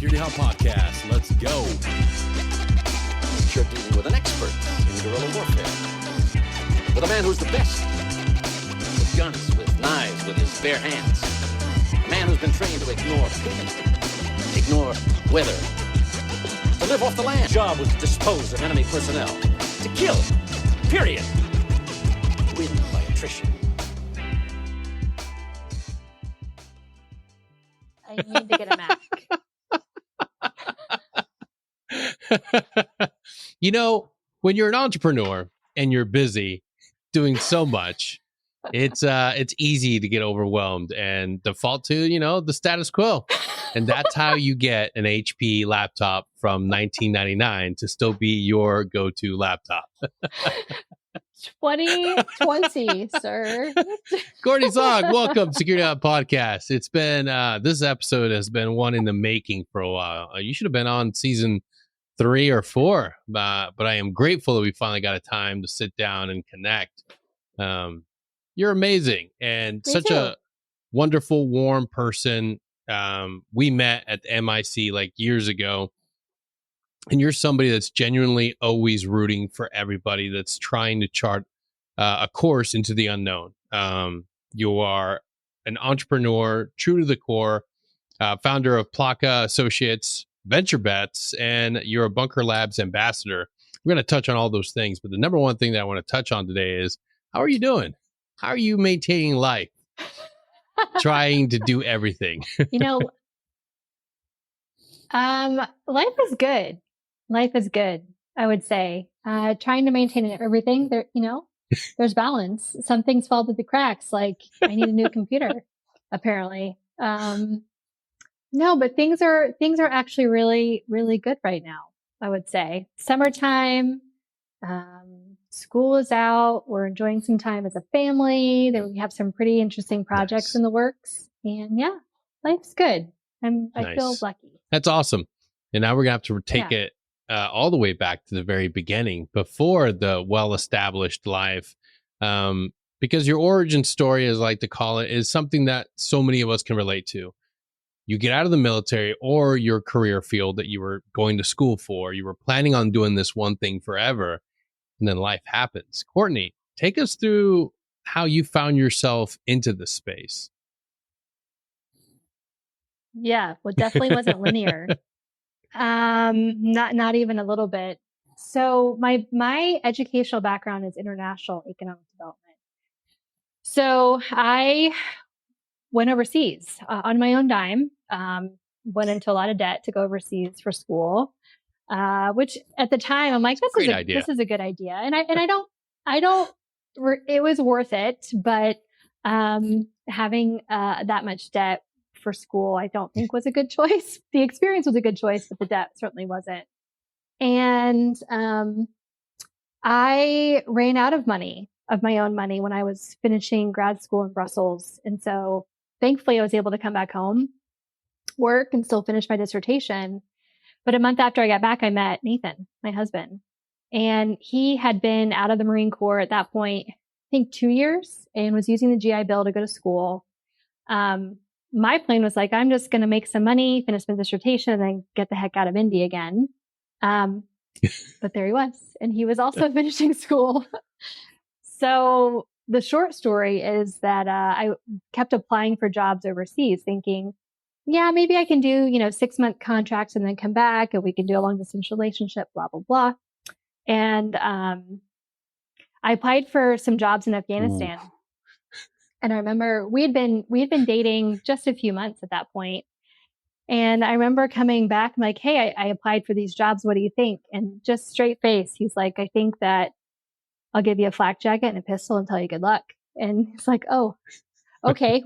Security Hub Podcast. Let's go. You're dealing with an expert in guerrilla warfare. With a man who's the best. With guns, with knives, with his bare hands. A man who's been trained to ignore pain, ignore weather, to live off the land. Job was to dispose of enemy personnel. To kill. Period. Win by attrition. I need to get a Mac. You know, when you're an entrepreneur and you're busy doing so much, it's easy to get overwhelmed and default to, the status quo. And that's how you get an HP laptop from 1999 to still be your go-to laptop. 2020, sir. Courtney Zaugg, welcome to Security Hub Podcast. It's been, this episode has been one in the making for a while. You should have been on season 3 or 4, but I am grateful that we finally got a time to sit down and connect. You're amazing and Me such too. a wonderful, warm person. We met at the MIC like years ago, and you're somebody that's genuinely always rooting for everybody that's trying to chart a course into the unknown. You are an entrepreneur, true to the core, founder of Plaka Associates, Venture Bets, and you're a Bunker Labs ambassador. We're going to touch on all those things, but the number one thing that I want to touch on today is, how are you doing? How are you maintaining life? Trying to do everything. Life is good. Life is good, I would say. Trying to maintain everything there, there's balance. Some things fall through the cracks, like I need a new computer, apparently. No, but things are actually really, really good right now, I would say. Summertime, school is out. We're enjoying some time as a family. We have some pretty interesting projects in the works. And yeah, life's good. I feel lucky. That's awesome. And now we're going to have to take it all the way back to the very beginning, before the well-established life. Because your origin story, as I like to call it, is something that so many of us can relate to. You get out of the military or your career field that you were going to school for. You were planning on doing this one thing forever, and then life happens. Courtney, take us through how you found yourself into this space. Yeah, well, definitely wasn't linear. Not even a little bit. So my educational background is international economic development. So I went overseas on my own dime, went into a lot of debt to go overseas for school, which at the time I'm like, this is a good idea. And I don't, it was worth it, but, having, that much debt for school, I don't think was a good choice. The experience was a good choice, but the debt certainly wasn't. And, I ran out of my own money when I was finishing grad school in Brussels. And so thankfully, I was able to come back home, work, and still finish my dissertation. But a month after I got back, I met Nathan, my husband. And he had been out of the Marine Corps at that point, I think 2 years, and was using the GI Bill to go to school. My plan was like, I'm just going to make some money, finish my dissertation, and then get the heck out of India again. But there he was. And he was also finishing school. So the short story is that I kept applying for jobs overseas thinking, yeah, maybe I can do, 6-month contracts and then come back and we can do a long distance relationship, blah, blah, blah. And I applied for some jobs in Afghanistan. Ooh. And I remember we had been dating just a few months at that point. And I remember coming back, I'm like, hey, I applied for these jobs. What do you think? And just straight face, he's like, I think that I'll give you a flak jacket and a pistol and tell you good luck. And it's like, oh, okay.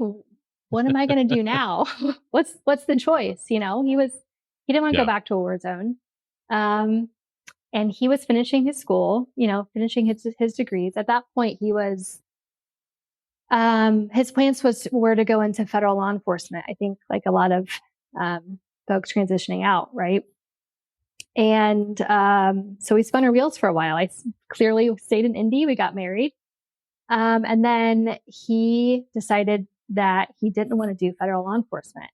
What am I going to do now? What's the choice? He didn't want to go back to a war zone. And he was finishing his school, finishing his degrees. At that point, he was, his plans were to go into federal law enforcement. I think like a lot of, folks transitioning out. Right. And, so we spun our wheels for a while. I clearly stayed in Indy. We got married. And then he decided that he didn't want to do federal law enforcement.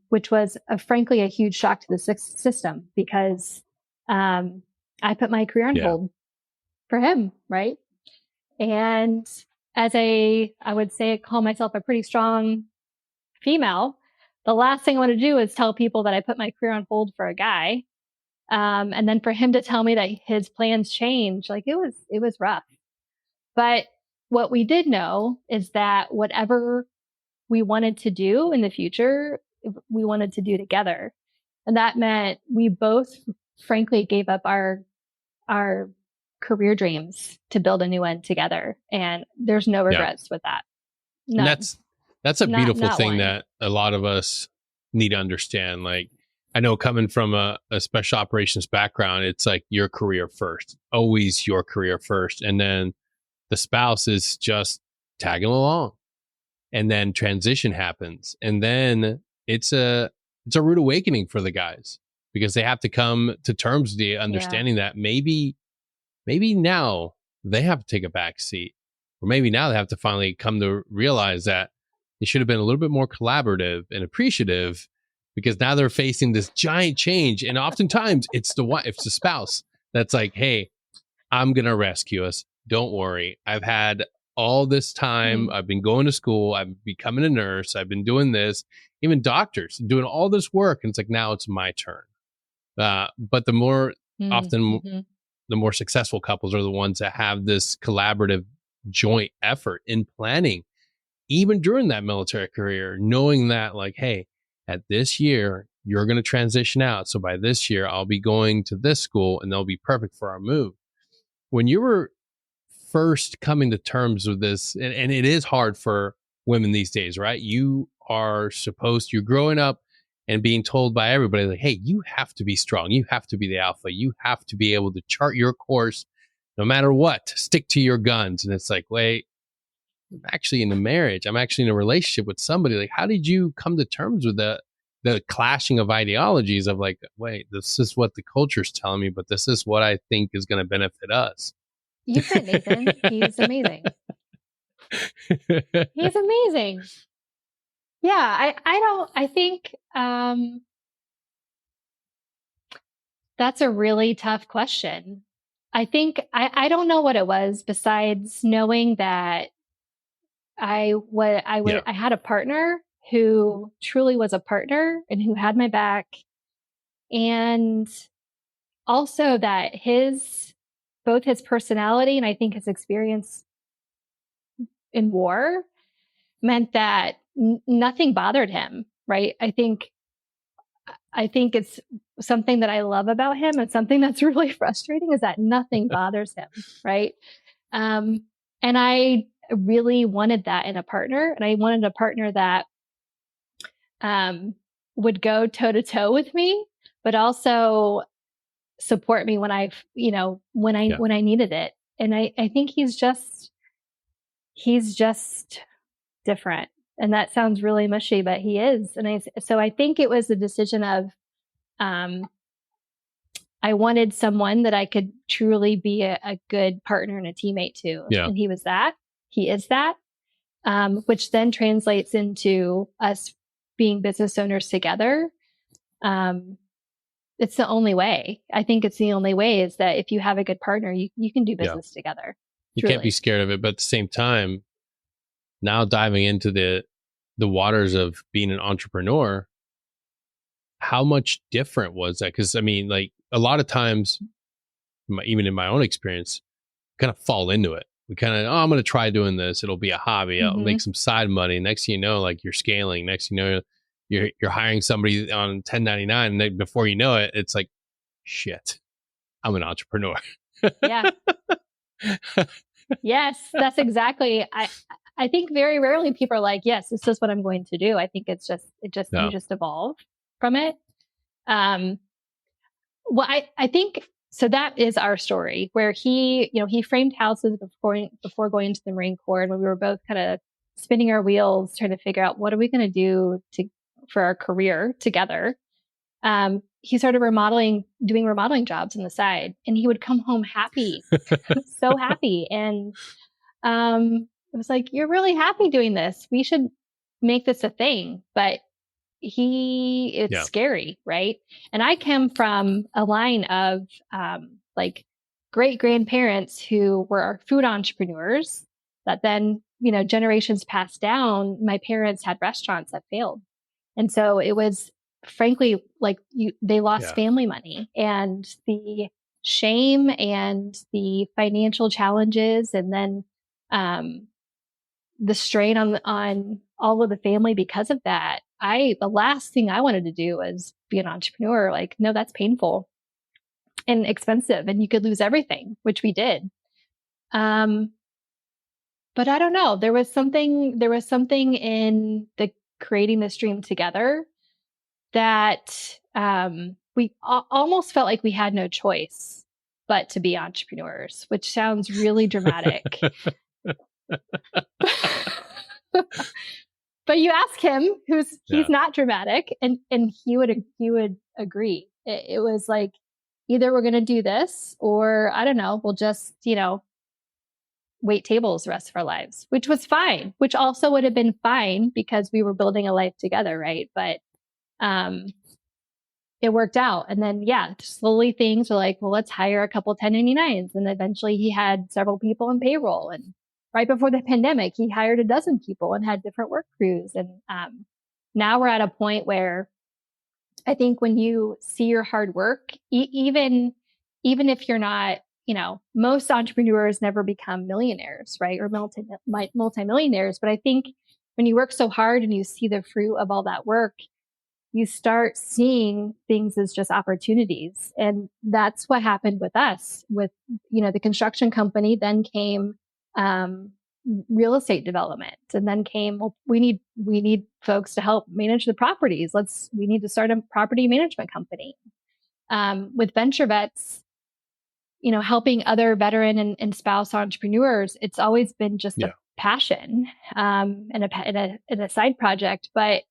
which was frankly a huge shock to the system because I put my career on hold for him, right? And as I would say, call myself a pretty strong female, the last thing I want to do is tell people that I put my career on hold for a guy. And then for him to tell me that his plans changed, like it was rough. But what we did know is that whatever we wanted to do in the future, we wanted to do together. And that meant we both frankly gave up our career dreams to build a new one together. And there's no regrets with that. None. And that's a beautiful not thing one. that a lot of us need to understand. Like, I know coming from a special operations background, it's like your career first, always your career first. And then the spouse is just tagging along, and then transition happens. And then it's a rude awakening for the guys because they have to come to terms with the understanding that maybe now they have to take a back seat, or maybe now they have to finally come to realize that they should have been a little bit more collaborative and appreciative, because now they're facing this giant change. And oftentimes it's the spouse that's like, hey, I'm going to rescue us. Don't worry. I've had all this time. I've been going to school. I've becoming a nurse. I've been doing this, even doctors doing all this work. And it's like, now it's my turn. But the more often, the more successful couples are the ones that have this collaborative joint effort in planning, even during that military career, knowing that like, hey, at this year, you're going to transition out. So by this year, I'll be going to this school and they'll be perfect for our move. When you were first coming to terms with this, and it is hard for women these days, right? You're growing up and being told by everybody like, hey, you have to be strong. You have to be the alpha. You have to be able to chart your course no matter what, stick to your guns. And it's like, wait, I'm actually in a marriage. I'm actually in a relationship with somebody. Like, how did you come to terms with the clashing of ideologies of like, wait, this is what the culture's telling me, but this is what I think is going to benefit us? You said Nathan. He's amazing. He's amazing. Yeah, I think that's a really tough question. I think I don't know what it was besides knowing that I had a partner who truly was a partner and who had my back, and also that both his personality and I think his experience in war meant that nothing bothered him, right? I think it's something that I love about him, and something that's really frustrating is that nothing bothers him, right? And I really wanted that in a partner, and I wanted a partner that would go toe to toe with me, but also support me when I needed it. And I think he's just different. And that sounds really mushy, but he is. And so I think it was the decision of, I wanted someone that I could truly be a good partner and a teammate to. Yeah. And he is that, which then translates into us being business owners together. It's the only way. I think it's the only way is that if you have a good partner, you can do business together. You can't be scared of it. But at the same time, now diving into the waters of being an entrepreneur, how much different was that? Because I mean, like a lot of times, even in my own experience, kind of fall into it. We kind of, I'm going to try doing this. It'll be a hobby. I'll make some side money. Next thing you know, like you're scaling. Next thing you know, you're hiring somebody on 1099, and then before you know it, it's like, shit, I'm an entrepreneur. Yeah. Yes, that's exactly. I think very rarely people are like, yes, this is what I'm going to do. I think you just evolve from it. Well, I think so. That is our story where he framed houses before going into the Marine Corps, and when we were both kind of spinning our wheels, trying to figure out what are we going to do for our career together. He started doing remodeling jobs on the side, and he would come home happy, so happy. And it was like, you're really happy doing this. We should make this a thing. But it's scary, right? And I come from a line of like great grandparents who were food entrepreneurs that then, generations passed down. My parents had restaurants that failed. And so it was frankly like they lost family money, and the shame and the financial challenges, and then the strain on all of the family because of that. The last thing I wanted to do was be an entrepreneur. Like, no, that's painful and expensive, and you could lose everything, which we did. But I don't know. There was something in the creating this dream together that we almost felt like we had no choice but to be entrepreneurs, which sounds really dramatic. But you ask him, he's not dramatic, and he would agree. It was like, either we're going to do this, or I don't know, we'll just, wait tables the rest of our lives, which was fine, which also would have been fine because we were building a life together. Right. But, it worked out. And then, slowly things were like, well, let's hire a couple 1099s. And eventually he had several people in payroll. And right before the pandemic, he hired 12 people and had different work crews. And now we're at a point where I think when you see your hard work, even if you're not, most entrepreneurs never become millionaires, right? Or multimillionaires. But I think when you work so hard and you see the fruit of all that work, you start seeing things as just opportunities. And that's what happened with us. With, the construction company, then came real estate development, and then came, well, we need folks to help manage the properties. We need to start a property management company. With Venture Vets, helping other veteran and spouse entrepreneurs, it's always been just a passion and a side project. But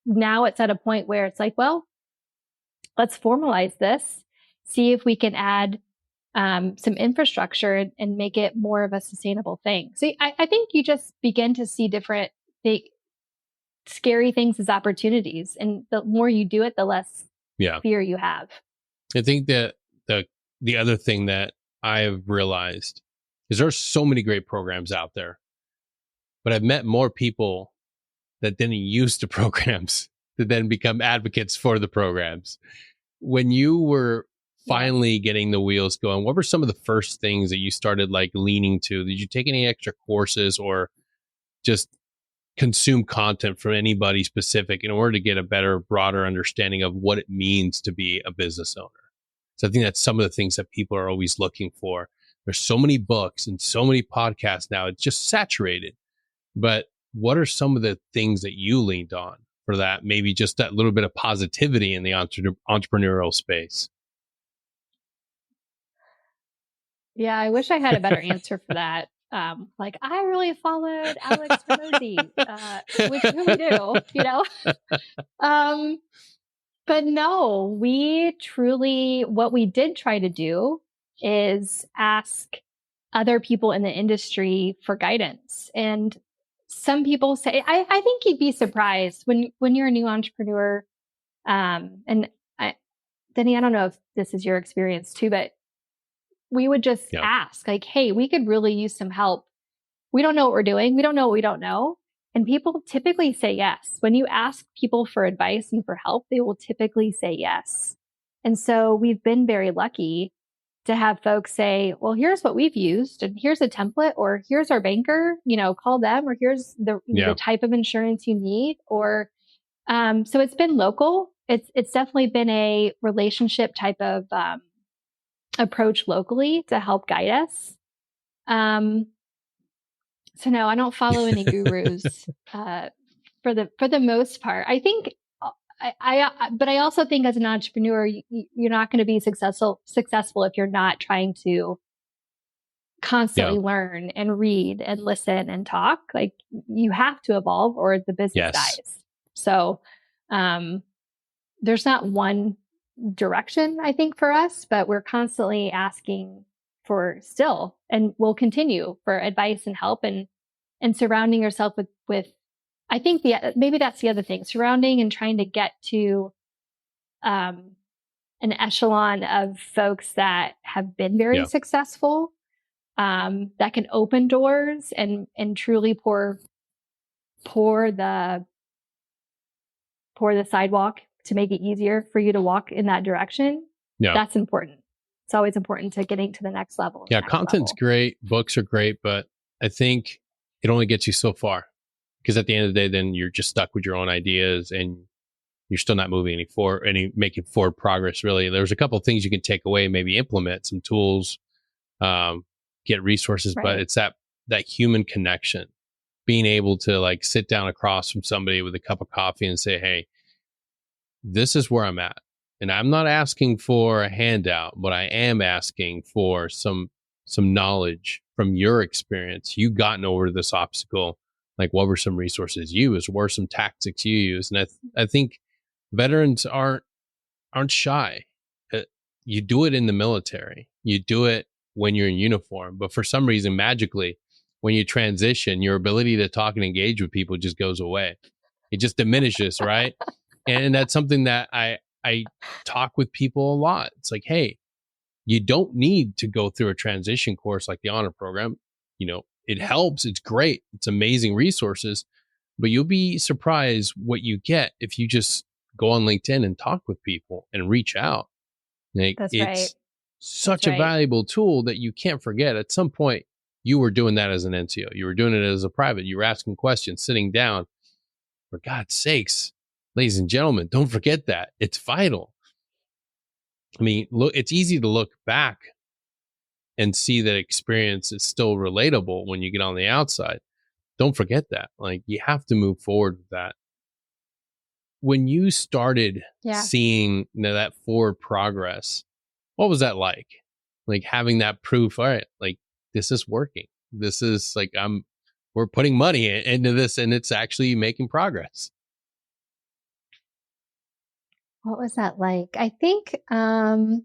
now it's at a point where it's like, well, let's formalize this, see if we can add some infrastructure and make it more of a sustainable thing. So I think you just begin to see different scary things as opportunities, and the more you do it, the less fear you have. I think that the other thing that I've realized is there's so many great programs out there, but I've met more people that didn't use the programs to then become advocates for the programs. When you were finally getting the wheels going, what were some of the first things that you started like leaning to? Did you take any extra courses or just consume content from anybody specific in order to get a better, broader understanding of what it means to be a business owner? So I think that's some of the things that people are always looking for. There's so many books and so many podcasts now, it's just saturated. But what are some of the things that you leaned on for that? Maybe just that little bit of positivity in the entrepreneurial space. Yeah, I wish I had a better answer for that. Like, I really followed Alex Ramosi, which who we do, but no, what we did try to do is ask other people in the industry for guidance. And some people say, I think you'd be surprised when you're a new entrepreneur. And Denny, I don't know if this is your experience too, but we would just ask like, hey, we could really use some help. We don't know what we're doing. We don't know what we don't know. And people typically say yes. When you ask people for advice and for help, they will typically say yes. And so we've been very lucky to have folks say, well, here's what we've used, and here's a template, or here's our banker, call them, or here's the type of insurance you need. Or so it's been local. It's definitely been a relationship type of approach locally to help guide us. So no, I don't follow any gurus for the most part. I think but I also think as an entrepreneur, you're not going to be successful if you're not trying to constantly learn and read and listen and talk. Like, you have to evolve or the business dies. So there's not one direction, I think, for us, but we're constantly asking for and we'll continue for advice and help, and surrounding yourself with I think maybe that's the other thing, surrounding and trying to get to an echelon of folks that have been very successful, that can open doors and truly pour the sidewalk to make it easier for you to walk in that direction. Yeah. That's important. It's always important to getting to the next level. Yeah. Content's great. Books are great, but I think it only gets you so far, because at the end of the day, then you're just stuck with your own ideas and you're still not moving making forward progress. Really, there's a couple of things you can take away, maybe implement some tools, get resources, but it's that human connection, being able to like sit down across from somebody with a cup of coffee and say, hey, this is where I'm at. And I'm not asking for a handout, but I am asking for some knowledge from your experience. You've gotten over this obstacle. Like, what were some resources you used? What were some tactics you used? And I think veterans aren't shy. You do it in the military. You do it when you're in uniform. But for some reason, magically, when you transition, your ability to talk and engage with people just goes away. It just diminishes, right? And that's something that I talk with people a lot. It's like, hey, you don't need to go through a transition course like the honor program. You know, it helps. It's great. It's amazing resources, but you'll be surprised what you get if you just go on LinkedIn and talk with people and reach out. Like, it's such a valuable tool that you can't forget. At some point, you were doing that as an NCO. You were doing it as a private. You were asking questions, sitting down. For God's sakes, ladies and gentlemen, don't forget that. It's vital. I mean, look, it's easy to look back and see that experience is still relatable when you get on the outside. Don't forget that. Like, you have to move forward with that. When you started seeing that forward progress, what was that like? Like, having that proof, all right, like, this is working. This is like, we're putting money into this and it's actually making progress. What was that like? I think, so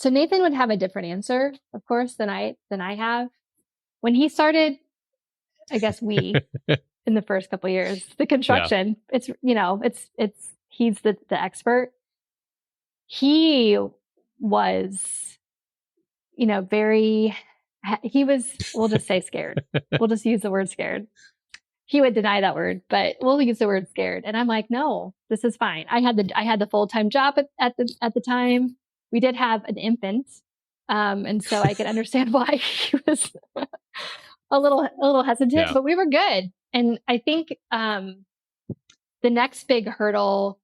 Nathan would have a different answer, of course, than I have. When he started, I guess in the first couple of years, the construction, it's he's the expert. He was, we'll just say scared. We'll just use the word scared. He would deny that word, but we'll use the word scared. And I'm like, no, this is fine. I had the full-time job at the time. We did have an infant. And so I could understand why he was a little hesitant, but we were good. And I think, the next big hurdle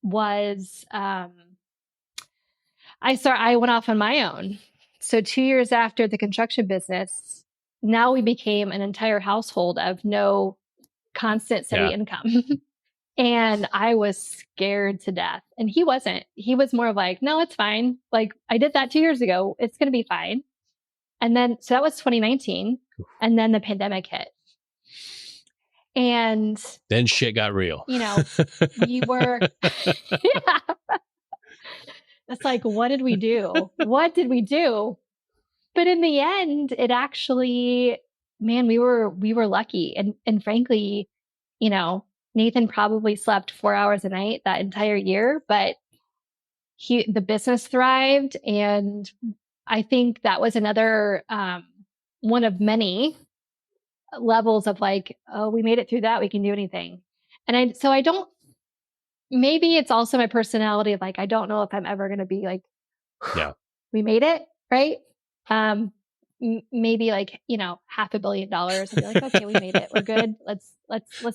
was, I went off on my own. So 2 years after the construction business, now we became an entire household of no constant steady income. And I was scared to death. And he wasn't. He was more of like, no, it's fine. Like, I did that 2 years ago. It's going to be fine. And then, so that was 2019. And then the pandemic hit. And then shit got real. We were, It's like, what did we do? What did we do? But in the end, it actually, man, we were lucky. And frankly, Nathan probably slept 4 hours a night that entire year, but the business thrived. And I think that was another, one of many levels of like, oh, we made it through that. We can do anything. And maybe it's also my personality of like, I don't know if I'm ever going to be like, we made it. Right. Maybe like, $500 million and be like, okay, we made it. We're good. Let's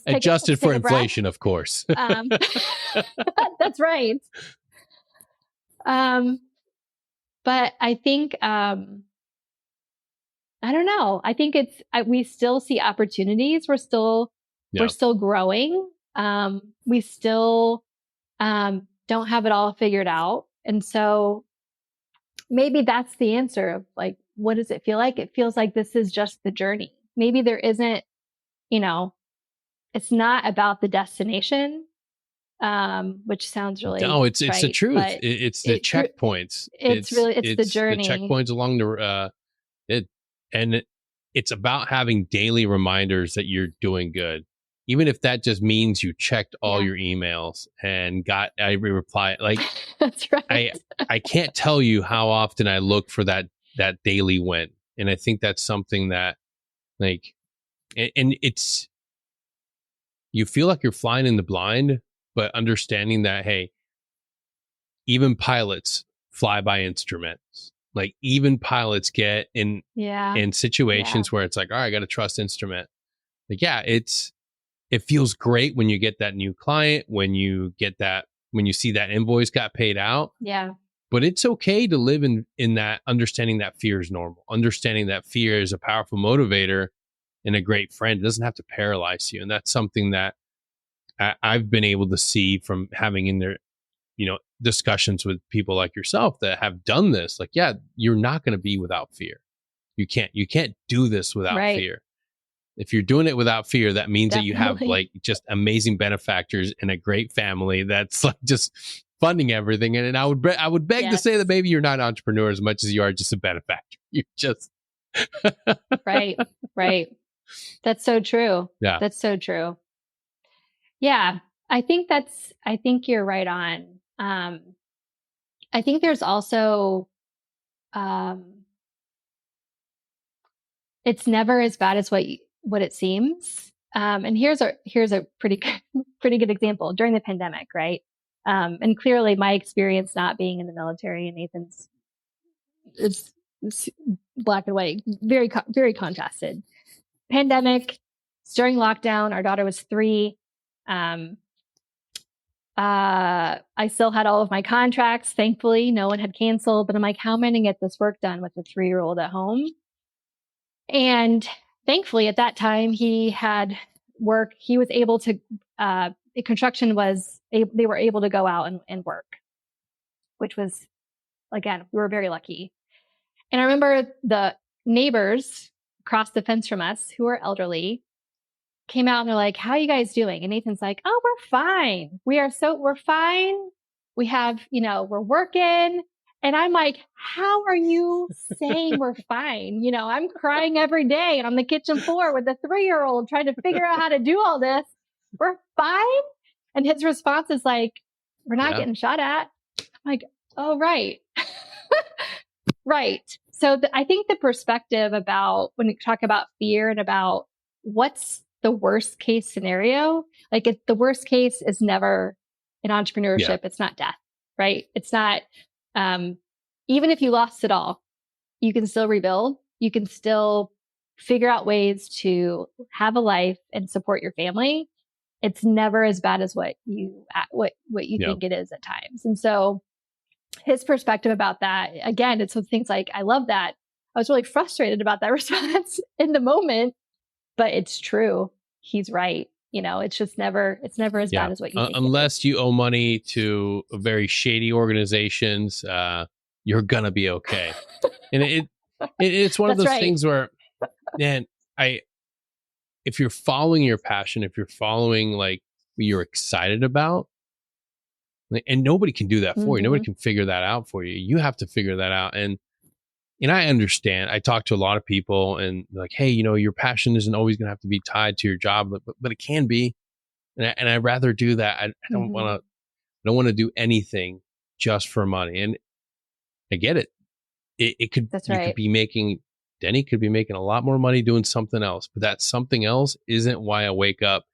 take adjusted for inflation, of course. That's right. But I think, I don't know. I think we still see opportunities. We're still growing. We still, don't have it all figured out. And so maybe that's the answer of like, what does it feel like? It feels like this is just the journey. Maybe there isn't, it's not about the destination, which sounds really, no, it's the truth. It's the checkpoints. It's the journey. The checkpoints along it's about having daily reminders that you're doing good. Even if that just means you checked all your emails and got every reply. Like, That's right. I can't tell you how often I look for that daily win. And I think that's something that, like, and it's, you feel like you're flying in the blind, but understanding that, hey, even pilots fly by instruments. Like, even pilots get in situations where it's like, all right, I got to trust instrument. Like, yeah, it feels great when you get that new client, when you see that invoice got paid out. Yeah. But it's okay to live in that, understanding that fear is normal, understanding that fear is a powerful motivator and a great friend. It doesn't have to paralyze you. And that's something that I've been able to see from having in there, discussions with people like yourself that have done this. Like, yeah, you're not going to be without fear. You can't do this without fear. If you're doing it without fear, that means that you have like just amazing benefactors and a great family that's like just funding everything. And I would beg to say that maybe you're not an entrepreneur as much as you are just a benefactor. You just right. That's so true. Yeah. That's so true. Yeah. I think you're right on. I think there's also, it's never as bad as what it seems. And here's a pretty good example during the pandemic, right? And clearly my experience not being in the military, and Nathan's is black and white, very, very contrasted. Pandemic, during lockdown, our daughter was 3. I still had all of my contracts. Thankfully, no one had canceled, but I'm like, how am I going to get this work done with a 3-year-old at home? And thankfully at that time he had work. He was able to, construction they were able to go out and work, which was, again, we were very lucky. And I remember the neighbors across the fence from us who are elderly came out and they're like, how are you guys doing? And Nathan's like, oh, we're fine. We're fine. We have, we're working. And I'm like, how are you saying we're fine? I'm crying every day and on the kitchen floor with a 3-year-old trying to figure out how to do all this. We're fine. And his response is like, we're not getting shot at. I'm like, oh, right. Right. So I think the perspective about when you talk about fear and about what's the worst case scenario, like if the worst case is never in entrepreneurship, it's not death, right? It's not, even if you lost it all, you can still rebuild. You can still figure out ways to have a life and support your family. It's never as bad as what you think it is at times. And so his perspective about that, again, it's with things like, I love that. I was really frustrated about that response in the moment, but it's true. He's right. It's just never as bad as what you think. Unless you owe money to very shady organizations, you're gonna be okay. And it's one of those things where, man, if you're following your passion, if you're following like what you're excited about, and nobody can do that for you, nobody can figure that out for you. You have to figure that out. And I understand. I talk to a lot of people and like, hey, your passion isn't always going to have to be tied to your job, but it can be. And I'd rather do that. I don't want to do anything just for money. And I get it. It could, Denny could be making a lot more money doing something else, but that something else isn't why I wake up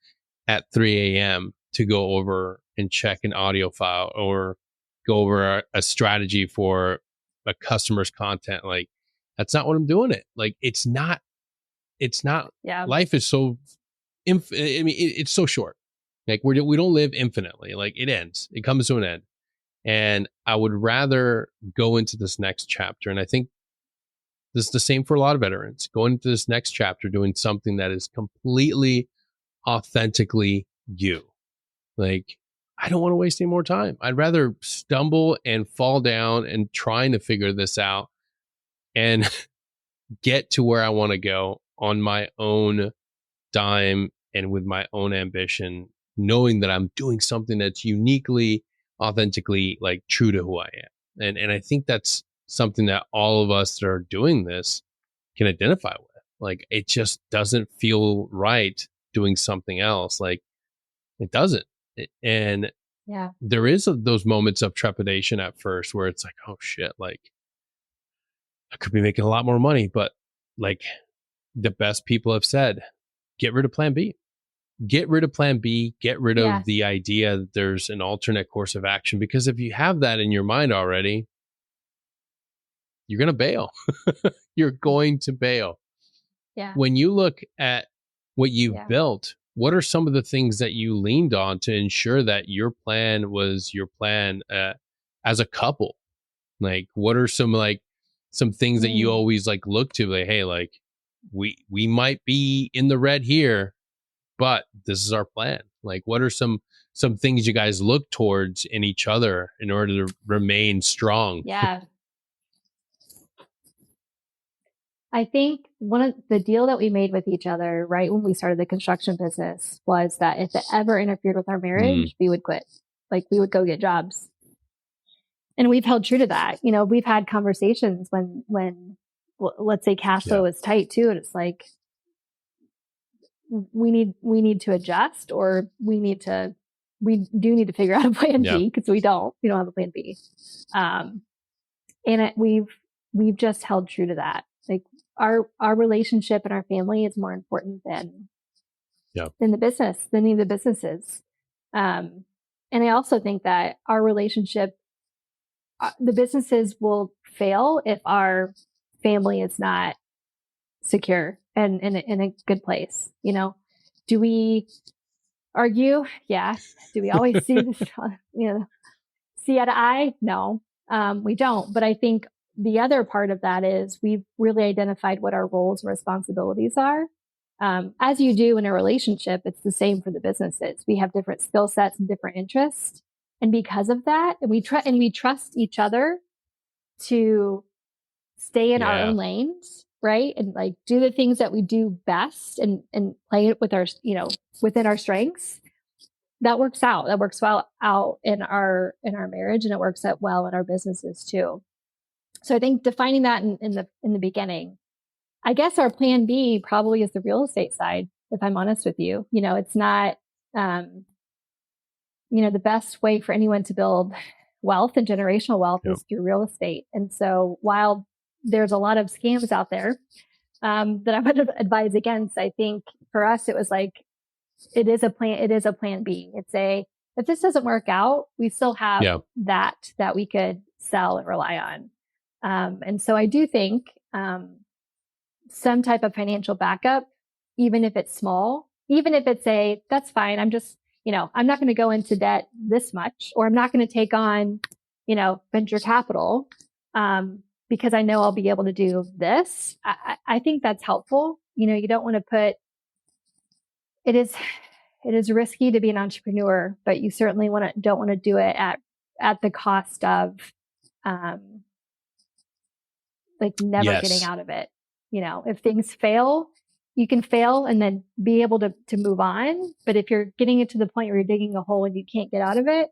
at 3 a.m. to go over and check an audio file or go over a strategy for a customer's content. Like, that's not what I'm doing it. Like, it's not, life is so, it's so short. Like, we don't live infinitely. Like, it ends, it comes to an end. And I would rather go into this next chapter. And I think this is the same for a lot of veterans, going into this next chapter, doing something that is completely authentically you. Like, I don't want to waste any more time. I'd rather stumble and fall down and trying to figure this out and get to where I want to go on my own dime and with my own ambition, knowing that I'm doing something that's uniquely, authentically, like, true to who I am. And I think that's something that all of us that are doing this can identify with. Like it just doesn't feel right doing something else. Like it doesn't. And Yeah. there is those moments of trepidation at first where it's like, oh shit, like I could be making a lot more money, but like the best people have said, get rid of plan B. Get rid of plan B, get rid of Yes. the idea that there's an alternate course of action. Because if you have that in your mind already, you're going to bail. You're going to bail. Yeah. When you look at what you've Yeah. built, what are some of the things that you leaned on to ensure that your plan was your plan as a couple? Like, what are some things that you always like look to, like, hey, like we might be in the red here, but this is our plan. Like, what are some things you guys look towards in each other in order to remain strong? Yeah. I think one of the deal that we made with each other right when we started the construction business was that if it ever interfered with our marriage, we would quit. Like we would go get jobs. And we've held true to that. You know, we've had conversations when let's say cash flow is tight too. And it's like, we need to adjust, or we do need to figure out a plan B, because we don't have a plan B. And we've just held true to that. Like our relationship and our family is more important than the business, than any of the businesses. And I also think that our relationship, the businesses will fail if our family is not secure and in a good place. You know, do we argue? Yeah. Do we always see this, see eye to eye? No, we don't. But I think the other part of that is we've really identified what our roles and responsibilities are. As you do in a relationship, it's the same for the businesses. We have different skill sets and different interests. And because of that, and we trust each other to stay in our own lanes, right? And like do the things that we do best and play it with our, within our strengths. That works out. That works well out in our marriage, and it works out well in our businesses too. So I think defining that in the beginning, I guess our plan B probably is the real estate side, if I'm honest with you. It's not, the best way for anyone to build wealth and generational wealth is through real estate. And so while there's a lot of scams out there that I would advise against, I think for us, it was like, it is a plan B. If this doesn't work out, we still have that we could sell and rely on. And so I do think some type of financial backup, even if it's small, even if it's that's fine. I'm just, I'm not going to go into debt this much, or I'm not going to take on, venture capital, because I know I'll be able to do this. I think that's helpful. You don't want to put, it is risky to be an entrepreneur, but you certainly don't want to do it at the cost of, never getting out of it. If things fail, you can fail and then be able to move on. But if you're getting it to the point where you're digging a hole and you can't get out of it,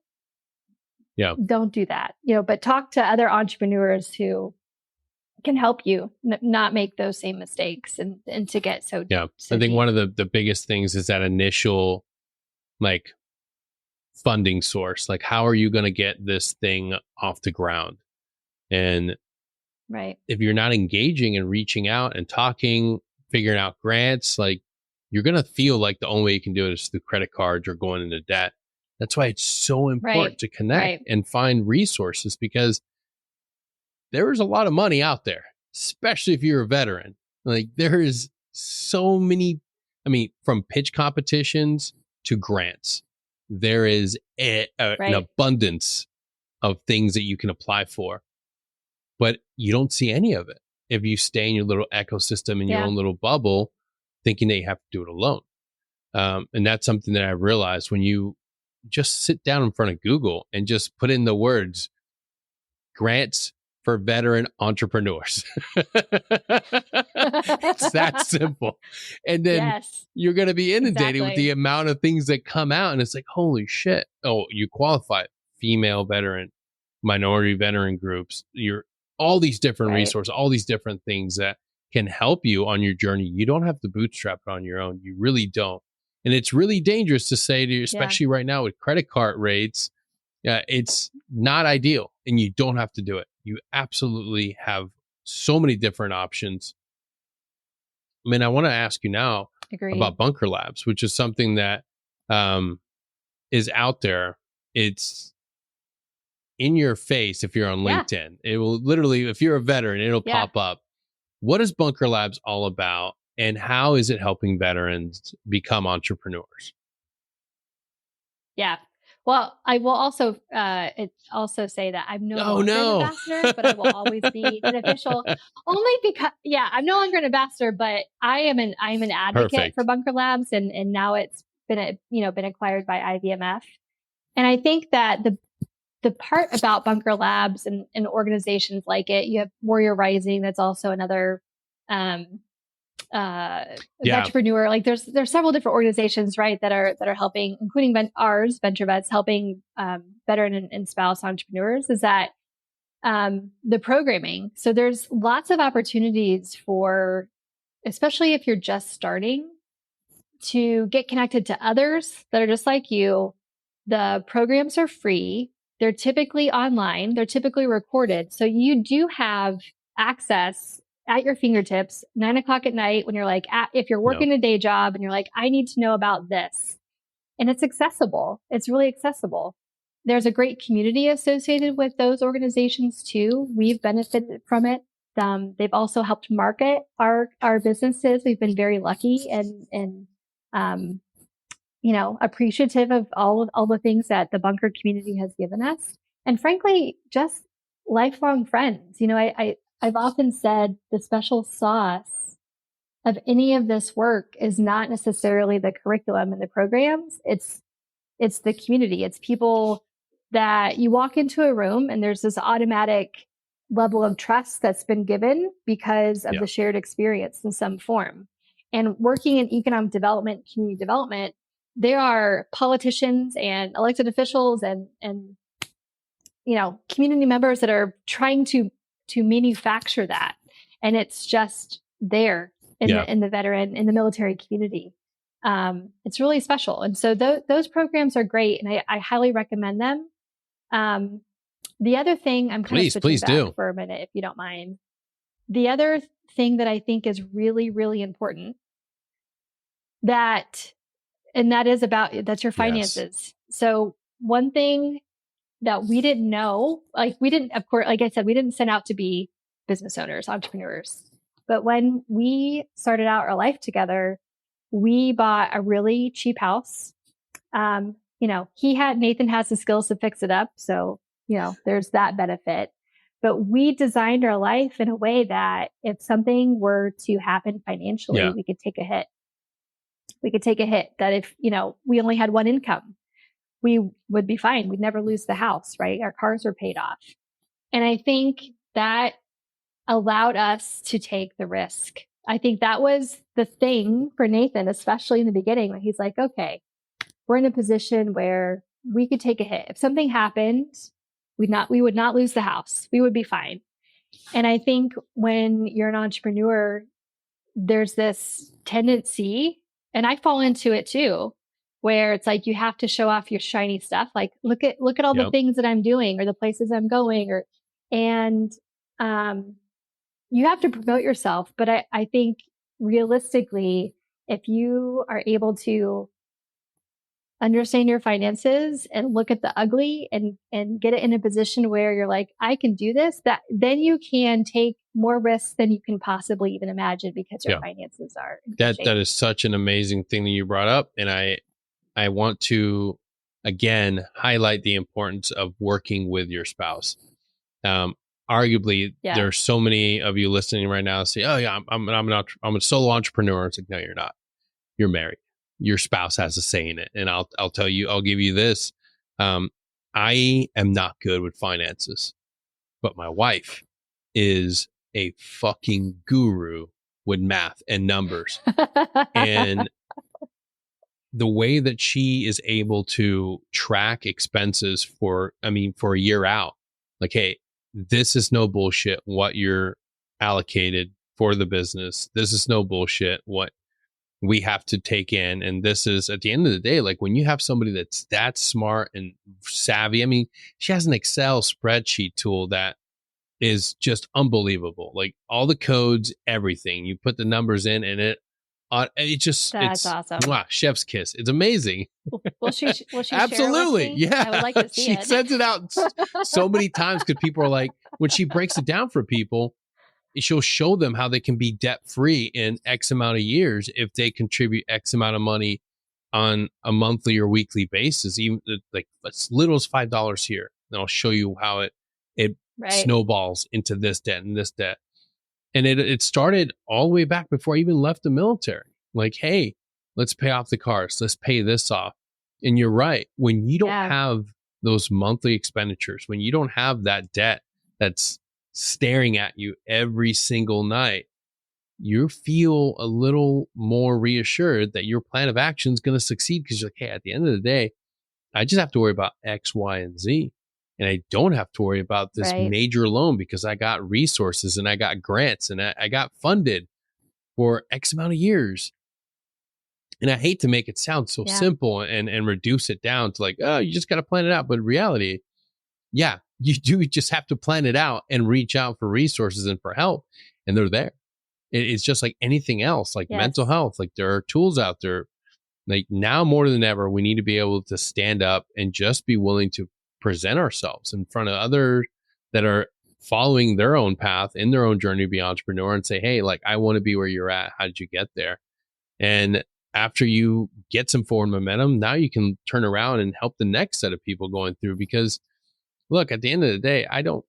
don't do that. But talk to other entrepreneurs who can help you not make those same mistakes and to get so deep. I think one of the biggest things is that initial funding source. Like, how are you going to get this thing off the ground? And if you're not engaging and reaching out and talking, figuring out grants, like you're going to feel like the only way you can do it is through credit cards or going into debt. That's why it's so important to connect and find resources, because there is a lot of money out there, especially if you're a veteran. Like there is so many, from pitch competitions to grants, there is an abundance of things that you can apply for, but you don't see any of it if you stay in your little ecosystem in your own little bubble, thinking that you have to do it alone. And that's something that I realized when you just sit down in front of Google and just put in the words grants for veteran entrepreneurs. It's that simple. And then you're going to be inundated with the amount of things that come out. And it's like, holy shit. Oh, you qualify female veteran, minority veteran groups. You're all these different resources, all these different things that can help you on your journey. You don't have to bootstrap it on your own. You really don't. And it's really dangerous to say to you, especially right now with credit card rates, it's not ideal, and you don't have to do it. You absolutely have so many different options. I mean, I want to ask you now about Bunker Labs, which is something that is out there. It's in your face if you're on LinkedIn. It will literally, if you're a veteran, it'll pop up. What is Bunker Labs all about, and how is it helping veterans become entrepreneurs? Yeah. Well, I will also say that I'm no longer an ambassador, but I will always be an official. Only because, I'm no longer an ambassador, but I'm an advocate for Bunker Labs, and now it's been acquired by IVMF. And I think that the part about Bunker Labs and organizations like it, you have Warrior Rising. That's also another entrepreneur. Like there's several different organizations, right, that are helping, including ours, Venture Vets, helping veteran and spouse entrepreneurs. Is that the programming? So there's lots of opportunities for, especially if you're just starting, to get connected to others that are just like you. The programs are free. They're typically online. They're typically recorded. So you do have access at your fingertips, 9:00 at night, when you're like, if you're working a day job and you're like, I need to know about this. And it's accessible. It's really accessible. There's a great community associated with those organizations too. We've benefited from it. They've also helped market our businesses. We've been very lucky and appreciative of all the things that the Bunker community has given us. And frankly, just lifelong friends. I've often said the special sauce of any of this work is not necessarily the curriculum and the programs. It's the community. It's people that you walk into a room and there's this automatic level of trust that's been given because of the shared experience in some form. And working in economic development, community development, there are politicians and elected officials and community members that are trying to manufacture that, and it's just there in the veteran, in the military community. It's really special, and so those programs are great, and I highly recommend them. The other thing, I'm kind of switching back for a minute, if you don't mind. The other thing that I think is really, really important, that's your finances. So one thing that we didn't know, of course, like I said, we didn't set out to be business owners, entrepreneurs. But when we started out our life together, we bought a really cheap house. Nathan has the skills to fix it up. So, there's that benefit. But we designed our life in a way that if something were to happen financially, we could take a hit. That if, we only had one income, we would be fine. We'd never lose the house, right? Our cars were paid off. And I think that allowed us to take the risk. I think that was the thing for Nathan, especially in the beginning, when he's like, okay, we're in a position where we could take a hit. If something happened, we would not lose the house. We would be fine. And I think when you're an entrepreneur, there's this tendency, and I fall into it too, where it's like you have to show off your shiny stuff. Like, look at all the things that I'm doing or the places I'm going, and you have to promote yourself. But I think realistically, if you are able to understand your finances and look at the ugly and get it in a position where you're like, I can do this, then you can take more risks than you can possibly even imagine because your finances are in good shape. That is such an amazing thing that you brought up. And I want to, again, highlight the importance of working with your spouse. Arguably, there's so many of you listening right now say, oh yeah, I'm a solo entrepreneur. It's like, no, you're not. You're married. Your spouse has a say in it. And I'll give you this. I am not good with finances, but my wife is a fucking guru with math and numbers. And the way that she is able to track expenses for a year out, like, hey, this is no bullshit what you're allocated for the business. This is no bullshit. What we have to take in. And this is, at the end of the day, like when you have somebody that's that smart and savvy, I mean, she has an Excel spreadsheet tool that is just unbelievable. Like all the codes, everything. You put the numbers in and it just, That's it's awesome. mwah, chef's kiss. It's amazing. Will she share it with Absolutely. me? Yeah. I would like to see She it. sends it out so many times because people are like, when she breaks it down for people, she'll show them how they can be debt free in X amount of years if they contribute X amount of money on a monthly or weekly basis, even like as little as $5 here. And I'll show you how it Right. snowballs into this debt and this debt. And it started all the way back before I even left the military. Like, hey, let's pay off the cars. Let's pay this off. And you're right. When you don't have those monthly expenditures, when you don't have that debt that's staring at you every single night, you feel a little more reassured that your plan of action is going to succeed because you're like, hey, at the end of the day, I just have to worry about X, Y, and Z. And I don't have to worry about this major loan because I got resources and I got grants and I got funded for X amount of years. And I hate to make it sound so simple and reduce it down to like, oh, you just got to plan it out. But in reality, yeah, you do just have to plan it out and reach out for resources and for help. And they're there. It's just like anything else, like mental health. Like there are tools out there. Like now more than ever, we need to be able to stand up and just be willing to present ourselves in front of others that are following their own path in their own journey to be entrepreneur and say, hey, like I want to be where you're at. How did you get there? And after you get some forward momentum, now you can turn around and help the next set of people going through. Because look, at the end of the day, I don't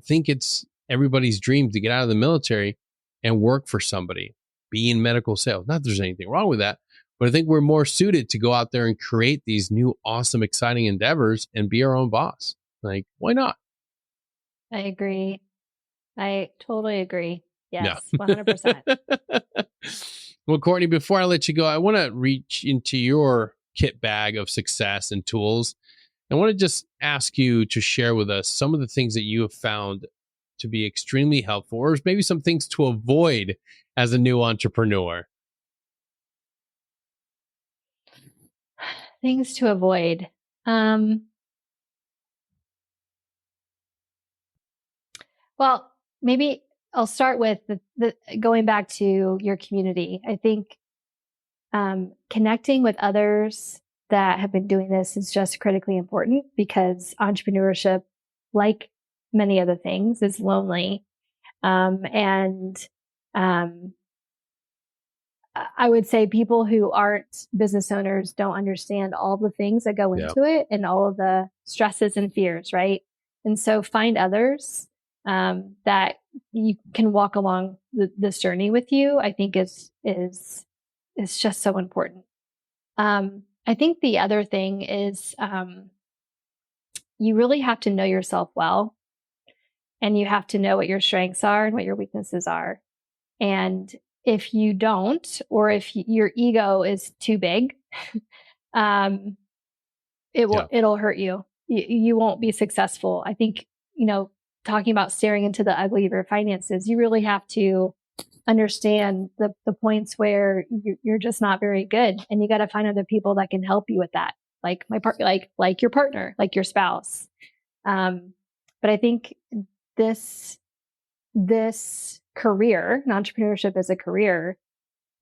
think it's everybody's dream to get out of the military and work for somebody, be in medical sales. Not that there's anything wrong with that, but I think we're more suited to go out there and create these new, awesome, exciting endeavors and be our own boss. Like, why not? I agree. I totally agree. Yes, 100%. Well, Courtney, before I let you go, I want to reach into your kit bag of success and tools. I want to just ask you to share with us some of the things that you have found to be extremely helpful, or maybe some things to avoid as a new entrepreneur. Things to avoid. Well, maybe I'll start with the going back to your community. I think connecting with others that have been doing this is just critically important because entrepreneurship, like many other things, is lonely. I would say people who aren't business owners don't understand all the things that go into it and all of the stresses and fears, right? And so find others that you can walk along this journey with you. I think is just so important. I think the other thing is you really have to know yourself well, and you have to know what your strengths are and what your weaknesses are. And if you don't, or if your ego is too big, it'll hurt you. You won't be successful. I think, talking about staring into the ugly of your finances, you really have to understand the points where you're just not very good, and you got to find other people that can help you with that, like like your partner, like your spouse. But I think this career, and entrepreneurship as a career,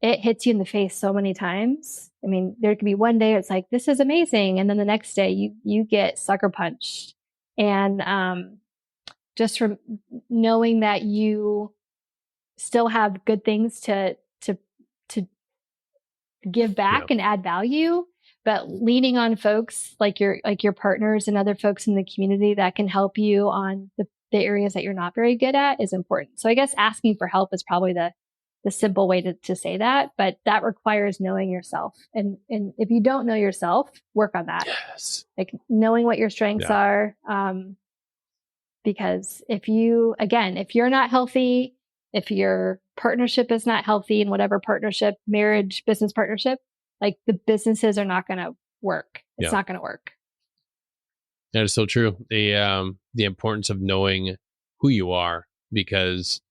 it hits you in the face so many times. I mean, there could be one day it's like, this is amazing. And then the next day you get sucker punched. And just from knowing that you still have good things to give back and add value, but leaning on folks like your partners and other folks in the community that can help you on the areas that you're not very good at is important. So I guess asking for help is probably the simple way to say that, but that requires knowing yourself. And if you don't know yourself, work on that. Yes. Like knowing what your strengths are. Because if you're not healthy, if your partnership is not healthy in whatever partnership, marriage, business partnership, like the businesses are not going to work. It's not going to work. That is so true. The importance of knowing who you are, because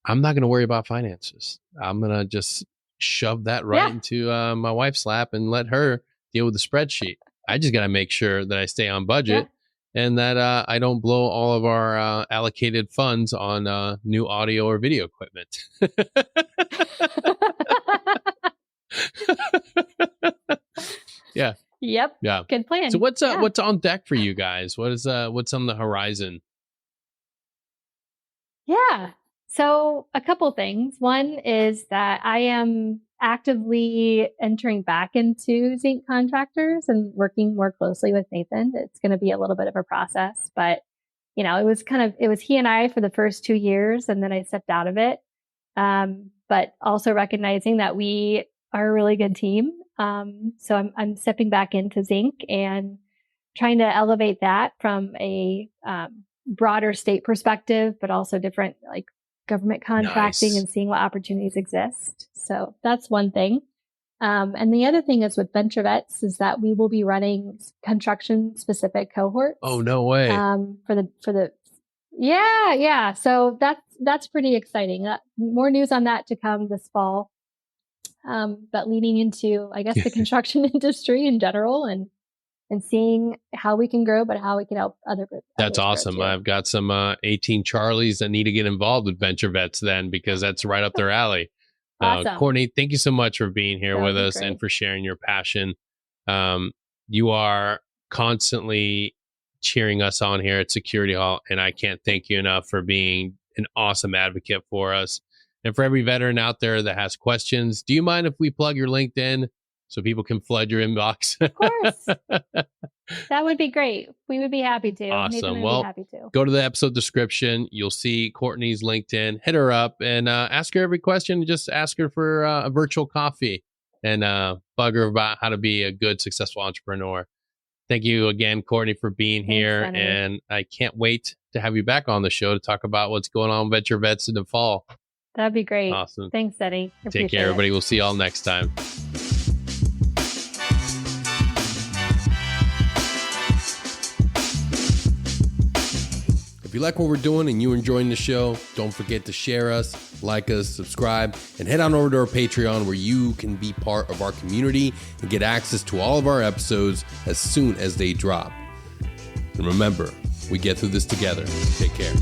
I'm not going to worry about finances. I'm going to just shove that right into my wife's lap and let her deal with the spreadsheet. I just got to make sure that I stay on budget and that I don't blow all of our allocated funds on new audio or video equipment. Yeah. Yep. Yeah. Good plan. So what's on deck for you guys? What's on the horizon? Yeah. So a couple things. One is that I am actively entering back into zinc contractors and working more closely with Nathan. It's going to be a little bit of a process, but it was he and I for the first 2 years, and then I stepped out of it. But also recognizing that we are a really good team. So I'm stepping back into zinc and trying to elevate that from a broader state perspective, but also different like government contracting and seeing what opportunities exist. So that's one thing. And the other thing is with Venture Vets is that we will be running construction specific cohorts. Oh, no way. Yeah. So that's pretty exciting. More news on that to come this fall. But leaning into, I guess, the construction industry in general and seeing how we can grow, but how we can help other groups. That's awesome. I've got some 18 Charlies that need to get involved with Venture Vets then, because that's right up their alley. Awesome. Courtney, thank you so much for being here with us and for sharing your passion. You are constantly cheering us on here at Security Hall, and I can't thank you enough for being an awesome advocate for us. And for every veteran out there that has questions, do you mind if we plug your LinkedIn so people can flood your inbox? Of course. That would be great. We would be happy to. Awesome. Well, go to the episode description. You'll see Courtney's LinkedIn. Hit her up and ask her every question. Just ask her for a virtual coffee and bug her about how to be a good, successful entrepreneur. Thank you again, Courtney, for being here. Sonny. And I can't wait to have you back on the show to talk about what's going on with Venture Vets in the fall. That'd be great. Awesome. Thanks, Eddie. Take care, everybody. We'll see you all next time. If you like what we're doing and you're enjoying the show, don't forget to share us, like us, subscribe, and head on over to our Patreon where you can be part of our community and get access to all of our episodes as soon as they drop. And remember, we get through this together. Take care.